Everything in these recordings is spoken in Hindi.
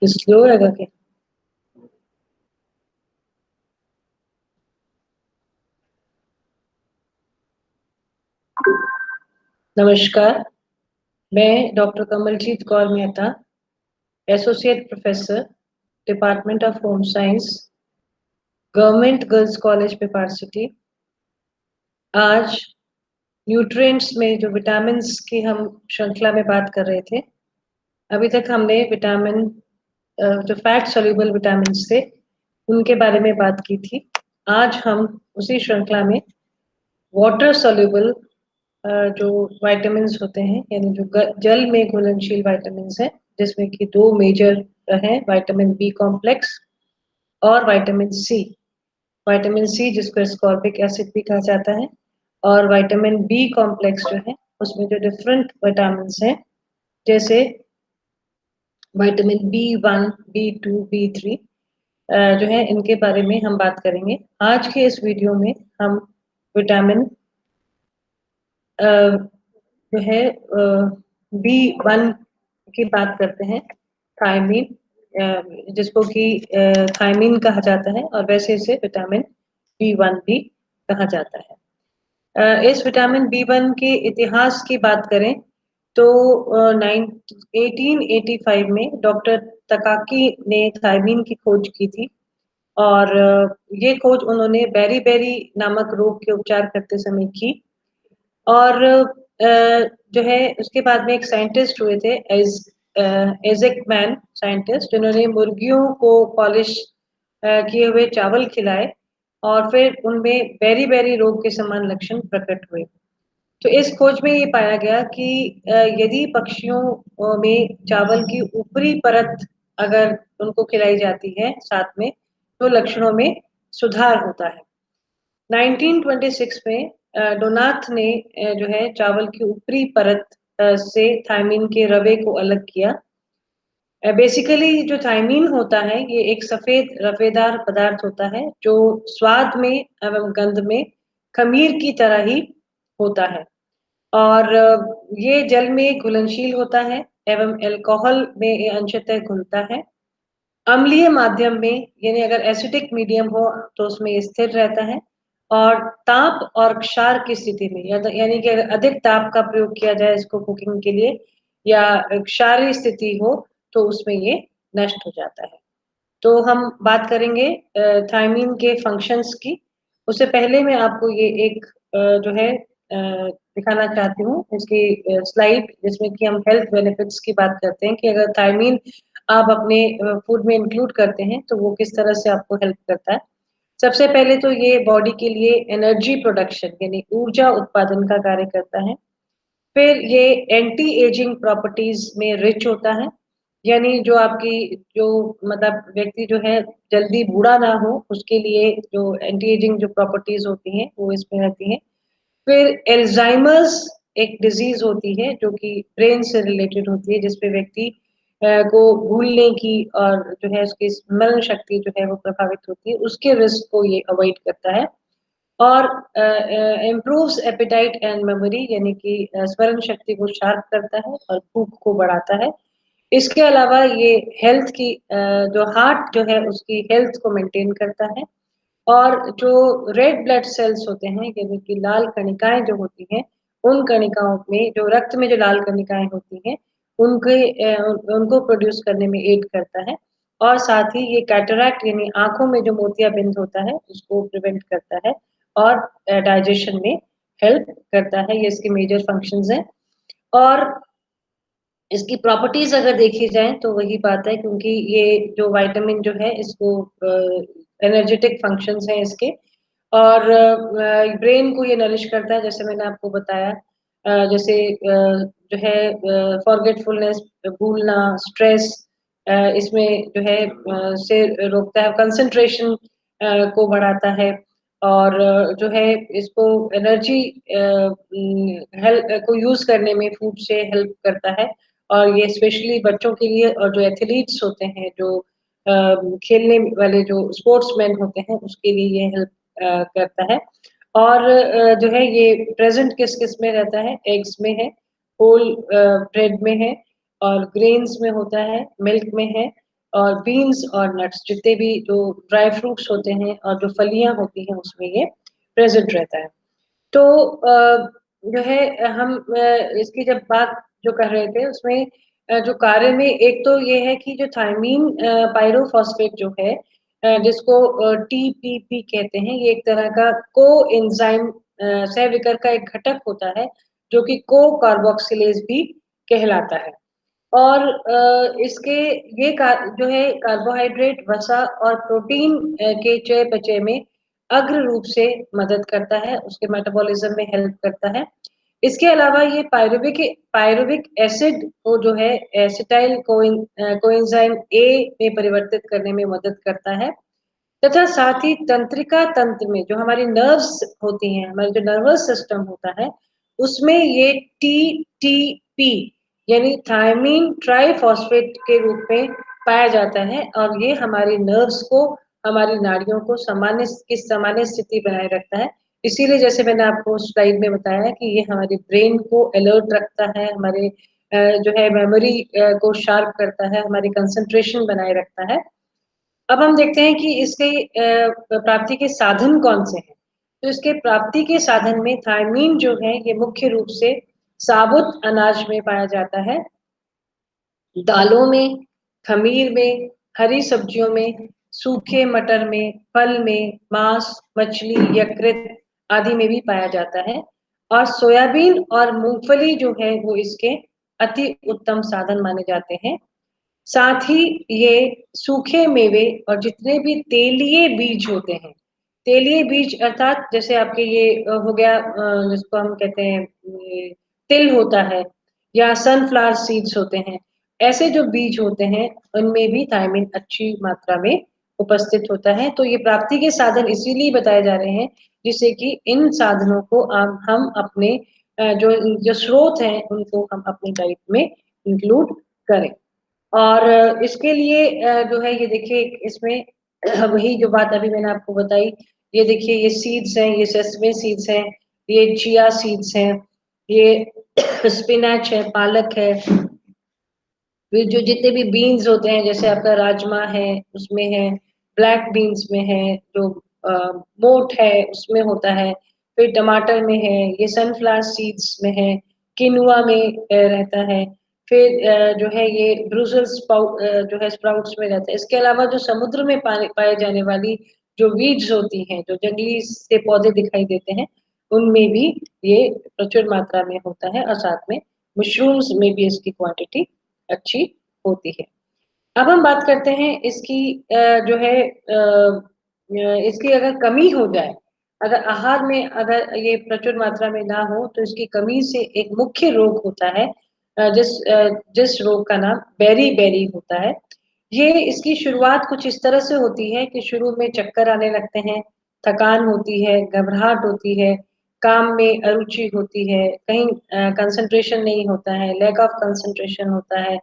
स्लो रहेगा क्या? नमस्कार, मैं doctor Kamaljeet Kaur Mehta, associate professor, department of home science, government girls college पेपार सिटी। आज न्यूट्रिएंट्स में जो विटामिन्स की हम श्रृंखला में बात कर रहे थे, अभी तक हमने विटामिन जो फैट सॉल्युबल विटामिन्स थे, उनके बारे में बात की थी। आज हम उसी श्रृंखला में वाटर सॉल्युबल जो विटामिन्स होते हैं, यानी जो जल में घुलनशील विटामिन्स हैं, जिसमें कि दो मेजर हैं, विटामिन बी कॉम्प्लेक्स और विटामिन सी। विटामिन सी जिसको एस्कॉर्बिक एसिड भी कहा जाता है, और विटामिन बी कॉम्प्लेक्स जो है उसमें जो डिफरेंट विटामिन्स हैं, जैसे विटामिन बी 1, बी 2, बी 3 जो है, इनके बारे में हम बात करेंगे। आज के इस वीडियो में हम विटामिन जो है बी 1 की बात करते हैं, थायमीन, जिसको कि थायमीन कहा जाता है, और वैसे इसे विटामिन बी 1 भी कहा जाता है। इस विटामिन बी 1 के इतिहास की बात करें तो 1885 में डॉक्टर तकाकी ने थायमीन की खोज की थी, और ये खोज उन्होंने बेरी बेरी नामक रोग के उपचार करते समय की। और जो है उसके बाद में एक साइंटिस्ट हुए थे, एज़ेक मैन साइंटिस्ट, जिन्होंने मुर्गियों को पॉलिश किए हुए चावल खिलाए, और फिर उनमें बेरी बेरी रोग के समान लक्षण प्रकट हुए। तो इस खोज में ये पाया गया कि यदि पक्षियों में चावल की ऊपरी परत अगर उनको खिलाई जाती है साथ में, तो लक्षणों में सुधार होता है। 1926 में डोनाथ ने जो है चावल की ऊपरी परत से थायमीन के रवे को अलग किया। बेसिकली जो थायमीन होता है, ये एक सफेद रफेदार पदार्थ होता है, जो स्वाद में एवं गंध में खमीर की तरह ही होता है, और ये जल में घुलनशील होता है एवं अल्कोहल में ये अंशतः घुलता है। अम्लीय माध्यम में, यानी अगर एसिडिक मीडियम हो तो उसमें ये स्थिर रहता है, और ताप और क्षार की स्थिति में, यानी कि अगर अधिक ताप का प्रयोग किया जाए इसको कुकिंग के लिए, या क्षारीय स्थिति हो, तो उसमें ये नष्ट हो जाता है। तो हम बात करेंगे थायमीन के फंक्शंस की। उससे पहले मैं आपको ये एक जो है दिखाना चाहती हूँ, इसकी स्लाइड, जिसमें कि हम हेल्थ बेनिफिट्स की बात करते हैं कि अगर थायमीन आप अपने फूड में इंक्लूड करते हैं तो वो किस तरह से आपको हेल्प करता है। सबसे पहले तो ये बॉडी के लिए एनर्जी प्रोडक्शन, यानी ऊर्जा उत्पादन का कार्य करता है। फिर ये एंटी एजिंग प्रॉपर्टीज में रिच होता है, यानी जो आपकी जो मतलब व्यक्ति जो है जल्दी बूढ़ा ना हो, उसके लिए जो एंटी एजिंग जो प्रॉपर्टीज होती हैं वो इसमें रहती हैं। फिर एल्जाइमर्स एक डिजीज होती है जो कि ब्रेन से रिलेटेड होती है, जिसपे व्यक्ति को भूलने की और जो है उसकी स्मरण शक्ति जो है वो प्रभावित होती है, उसके रिस्क को ये अवॉइड करता है। और इम्प्रूव्स एपेटाइट एंड मेमोरी, यानी कि स्मरण शक्ति को शार्प करता है और भूख को बढ़ाता है। इसके अलावा ये हेल्थ की जो हार्ट जो है उसकी हेल्थ को मेंटेन करता है, और जो रेड ब्लड सेल्स होते हैं, यानी कि लाल कणिकाएं जो होती हैं, उन कणिकाओं में जो रक्त में जो लाल कणिकाएं होती हैं, उनके उनको प्रोड्यूस करने में एड करता है। और साथ ही ये कैटरैक्ट, यानी आंखों में जो मोतियाबिंद होता है उसको प्रिवेंट करता है, और डाइजेशन में हेल्प करता है। ये इसके मेजर फंक्शंस हैं। और इसकी प्रॉपर्टीज अगर देखी जाए तो वही बात है, क्योंकि ये जो विटामिन जो है इसको एनर्जेटिक फंक्शंस हैं इसके, और ब्रेन को ये नरिश करता है, जैसे मैंने आपको बताया। जैसे जो है फॉरगेटफुलनेस, भूलना, स्ट्रेस, इसमें जो है से रोकता है, कंसंट्रेशन को बढ़ाता है, और जो है इसको एनर्जी हेल्प को यूज करने में फूड से हेल्प करता है। और ये स्पेशली बच्चों के लिए, और जो एथलीट्स होते हैं, जो खेलने वाले जो स्पोर्ट्समैन होते हैं, उसके लिए ये हेल्प करता है। और जो है ये प्रेजेंट किस किस में रहता है, एग्स में है, होल ब्रेड में है, और ग्रेन्स में होता है, मिल्क में है, और बीन्स और नट्स, जितने भी जो ड्राई फ्रूट्स होते हैं और जो फलियाँ होती हैं उसमें ये प्रेज़ेंट रहता है। तो जो है हम इसकी जब बात जो कर रहे थे उसमें जो कार्य में एक तो ये है कि जो थायमीन पायरोफॉस्फेट जो है जिसको टीपीपी कहते हैं, ये एक तरह का कोएंजाइम सहविकर का एक घटक होता है, जो कि को कार्बोक्सिलेज भी कहलाता है। और इसके ये जो है कार्बोहाइड्रेट, वसा और प्रोटीन के चयापचय में अग्र रूप से मदद करता है, उसके मेटाबॉलिज्म में हेल्प करता है। इसके अलावा ये पायरुविक एसिड को जो है एसिटाइल कोएंजाइम ए में परिवर्तित करने में मदद करता है, तथा साथ ही तंत्रिका तंत्र में जो हमारी नर्व्स होती हैं, हमारा जो नर्वस सिस्टम होता है, उसमें ये टीटीपी यानी थायमीन ट्राइफॉस्फेट के रूप में पाया जाता है और ये हमारी नर्व्स को, हमारी नाड़ियों को सामान्य स्थिति बनाए रखता है। इसीलिए जैसे मैंने आपको स्लाइड में बताया कि ये हमारे ब्रेन को अलर्ट रखता है, हमारे जो है मेमोरी को शार्प करता है, हमारी कंसंट्रेशन बनाए रखता है। अब हम देखते हैं कि इसके प्राप्ति के साधन कौन से हैं। तो इसके प्राप्ति के साधन में थायमीन जो है ये मुख्य रूप से साबुत अनाज में पाया जाता है, दालों में, खमीर में, हरी सब्जियों में, सूखे मटर में, फल में, मांस, मछली, यकृत आदि में भी पाया जाता है। और सोयाबीन और मूंगफली जो है वो इसके अति उत्तम साधन माने जाते हैं। साथ ही ये सूखे मेवे और जितने भी तेलीय बीज होते हैं, तेलीय बीज अर्थात जैसे आपके ये हो गया जिसको हम कहते हैं तिल होता है या सनफ्लावर सीड्स होते हैं, ऐसे जो बीज होते हैं उनमें भी थायमीन अच्छी मात्रा में उपस्थित होता है। तो ये प्राप्ति के साधन इसीलिए बताए जा रहे हैं जिससे कि इन साधनों को हम अपने जो जो स्रोत हैं उनको हम अपनी डाइट में इंक्लूड करें। और इसके लिए जो है ये देखिए इसमें वही जो बात अभी मैंने आपको बताई, ये देखिए ये सीड्स हैं, ये सेसमे सीड्स हैं, ये चिया सीड्स हैं, ये स्पिनच है, पालक है, फिर जो जितने भी बीन्स होते हैं जैसे आपका राजमा है उसमें है, ब्लैक बीन्स में है, जो मोठ है उसमें होता है, फिर टमाटर में है, ये सनफ्लावर सीड्स में है, किनुआ में रहता है, फिर जो है ये जो है स्प्राउट्स में रहता है। इसके अलावा जो समुद्र में पाए जाने वाली जो वीड्स होती हैं, जो जंगली से पौधे दिखाई देते हैं, उनमें भी ये प्रचुर मात्रा में होता है और साथ में मशरूम्स में भी इसकी क्वांटिटी अच्छी होती है। अब हम बात करते हैं इसकी जो है इसकी अगर कमी हो जाए, अगर आहार में अगर ये प्रचुर मात्रा में ना हो तो इसकी कमी से एक मुख्य रोग होता है जिस रोग का नाम बेरी-बेरी होता है। ये इसकी शुरुआत कुछ इस तरह से होती है कि शुरू में चक्कर आने लगते हैं, थकान होती है, घबराहट होती है, काम में अरुचि होती है, कहीं कंसंट्रेशन नहीं होता है, लैक ऑफ कंसंट्रेशन होता है,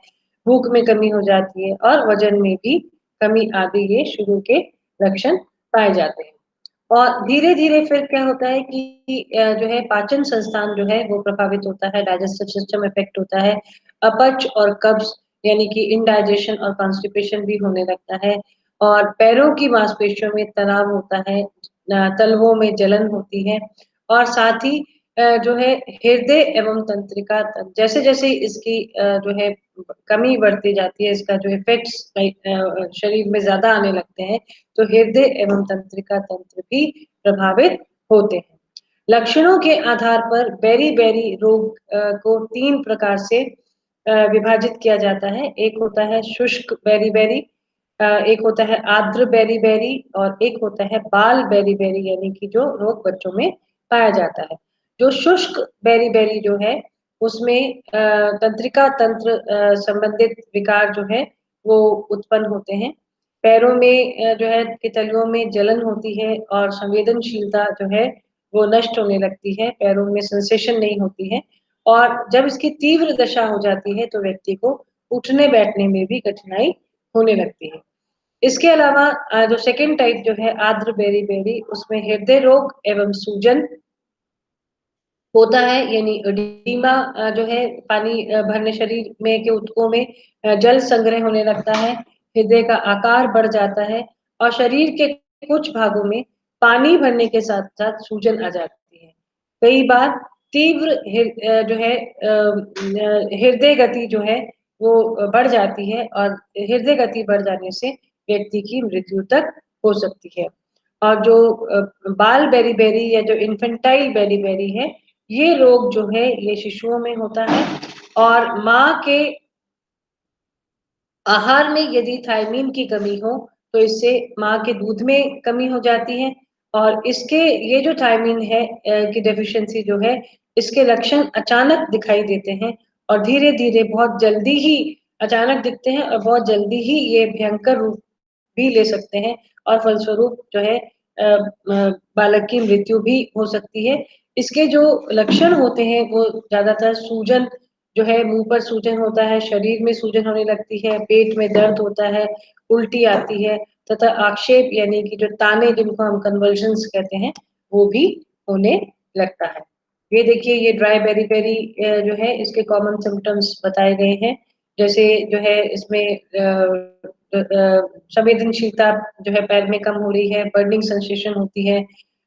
भूख में कमी हो जाती है और वजन में भी कमी आदि ये शुरू के लक्षण पाए जाते हैं। और धीरे-धीरे फिर क्या होता है कि जो है पाचन संस्थान जो है वो प्रभावित होता है, डाइजेस्टिव सिस्टम इफेक्ट होता है, अपच और कब्ज यानी कि इंडाइजेशन और कॉन्स्टिपेशन भी होने लगता है और पैरों की मांसपेशियों में तनाव होता है, तलवों में जलन होती है और साथ ही जो है हृदय एवं तंत्रिका जैसे-जैसे इसकी जो है कमी बढ़ती जाती है, इसका जो इफेक्ट्स शरीर में ज़्यादा आने लगते हैं, तो हृदय एवं तंत्रिका तंत्र भी प्रभावित होते हैं। लक्षणों के आधार पर बेरी-बेरी रोग को 3 प्रकार से विभाजित किया जाता है। एक होता है शुष्क बेरी-बेरी, एक होता है आर्द्र बेरी-बेरी और एक होता है बाल बेरी-बेरी यानी कि जो रोग बच्चों में पाया जाता है। जो शुष्क बेरी-बेरी जो है उसमें तंत्रिका तंत्र संबंधित विकार जो है वो उत्पन्न होते हैं। पैरों में जो है के तलुओं में जलन होती है और संवेदनशीलता जो है वो नष्ट होने लगती है, पैरों में सेंसेशन नहीं होती है और जब इसकी तीव्र दशा हो जाती है तो व्यक्ति को उठने-बैठने में भी कठिनाई होने लगती है। इसके अलावा जो सेकंड टाइप जो है आर्द्र बेरी-बेरी उसमें हृदय रोग एवं सूजन होता है यानी एडिमा जो है पानी भरने शरीर में के ऊतकों में जल संग्रह होने लगता है, हृदय का आकार बढ़ जाता है और शरीर के कुछ भागों में पानी भरने के साथ-साथ सूजन आ जाती है। कई बार तीव्र जो है हृदय गति जो है वो बढ़ जाती है और हृदय गति बढ़ जाने से व्यक्ति की मृत्यु तक हो सकती है। और जो बाल बेरी-बेरी या जो इन्फेंटाइल बेरी-बेरी है, ये रोग जो है ये शिशुओं में होता है और माँ के आहार में यदि थायमीन की कमी हो, तो इससे माँ के दूध में कमी हो जाती है और इसके ये जो थायमीन है की डेफिशिएंसी जो है, इसके लक्षण अचानक दिखाई देते हैं और धीरे-धीरे बहुत जल्दी ही अचानक दिखते हैं और बहुत जल्दी ही ये भयंकर रूप भी ले सकते हैं और फलस्वरूप जो है बालक की मृत्यु भी हो सकती है। इसके जो लक्षण होते हैं वो ज़्यादातर सूजन जो है मुँह पर सूजन होता है, शरीर में सूजन होने लगती है, पेट में दर्द होता है, उल्टी आती है तथा आक्षेप यानी कि जो ताने जिनको हम कन्वल्शंस कहते हैं, वो भी होने लगता है। ये देखिए ये ड्राई बेरी-बेरी जो है इसके कॉमन सिम्पटम्स बताए गए हैं। जैसे जो है इसमें संवेदनशीलता जो है पैर में कम हो रही है, बर्निंग सेंसेशन होती है,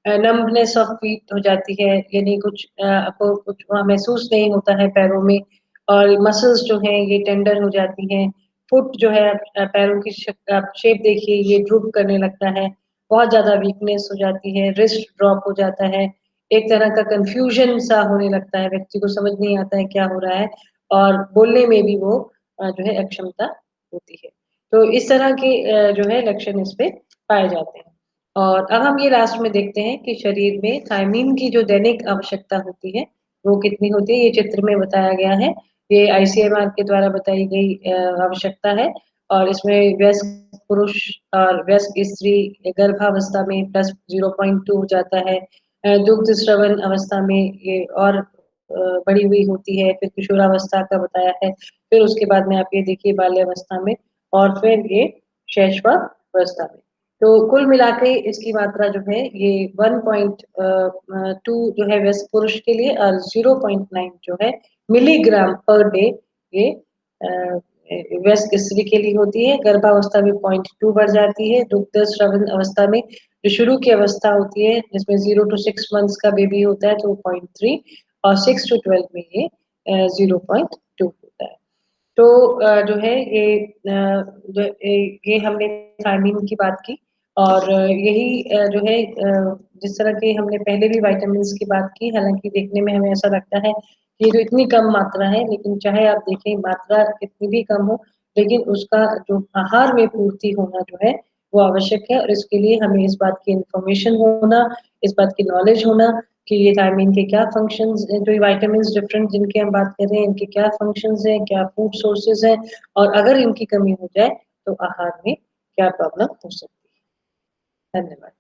नंबनेस ऑफ फीट हो जाती है, यानी कुछ आपको कुछ वहाँ महसूस नहीं होता है पैरों में और मसल्स जो हैं ये टेंडर हो जाती हैं। फुट जो है पैरों की आप शेप देखिए ये ड्रूप करने लगता है, बहुत ज़्यादा वीकनेस हो जाती है, रिस्ट ड्रॉप हो जाता है, एक तरह का कन्फ्यूजन सा होने लगता है, व्यक्ति को समझ नहीं आता है क्या हो रहा है और बोलने में भी वो जो है अक्षमता होती है। तो इस तरह के जो है लक्षण इसपे पाए जाते हैं। और अब हम ये लास्ट में देखते हैं कि शरीर में थायमीन की जो दैनिक आवश्यकता होती है, वो कितनी होती है, ये चित्र में बताया गया है। ये आईसीएमआर के द्वारा बताई गई आवश्यकता है और इसमें वयस्क पुरुष और वयस्क स्त्री गर्भावस्था में प्लस 0.2 हो जाता है। दुग्ध स्रवण अवस्था में ये और बढ़ी हुई होती है, फिर किशोरावस्था का बताया है, फिर उसके बाद में आप ये देखिए बाल्यावस्था में और फिर ये शैशवावस्था में। तो कुल मिला के इसकी मात्रा जो है ये 1.2 जो है वयस्क पुरुष के लिए और 0.9 जो है मिलीग्राम पर डे ये वयस्क स्त्री के लिए होती है। गर्भावस्था में 0.2 बढ़ जाती है, दुग्ध स्रवण अवस्था में जो शुरू की अवस्था होती है जिसमें 0 टू 6 मंथ्स का बेबी होता है तो 0.3 और 6 टू 12 में ये 0.2 होता है। तो जो है ये ये हमने थायमीन की बात की और यही जो है जिस तरह के हमने पहले भी विटामिन्स की बात की, हालाँकि देखने में हमें ऐसा लगता है कि ये तो इतनी कम मात्रा है, लेकिन चाहे आप देखें मात्रा कितनी भी कम हो, लेकिन उसका जो आहार में पूर्ति होना जो है, वो आवश्यक है और इसके लिए हमें इस बात की इन्फॉर्मेशन होना, इस बात की नॉलेज होना कि ये थायमीन के क्या फंक्शंस जो ये विटामिन्स डिफरेंट जिनकी हम बात कर रहे हैं, इनके क्या फंक्शंस हैं, क्या फूड सोर्सेज़ हैं और अगर इनकी कमी हो जाए, तो आहार में क्या प्रॉब्लम हो सकती है। धन्यवाद।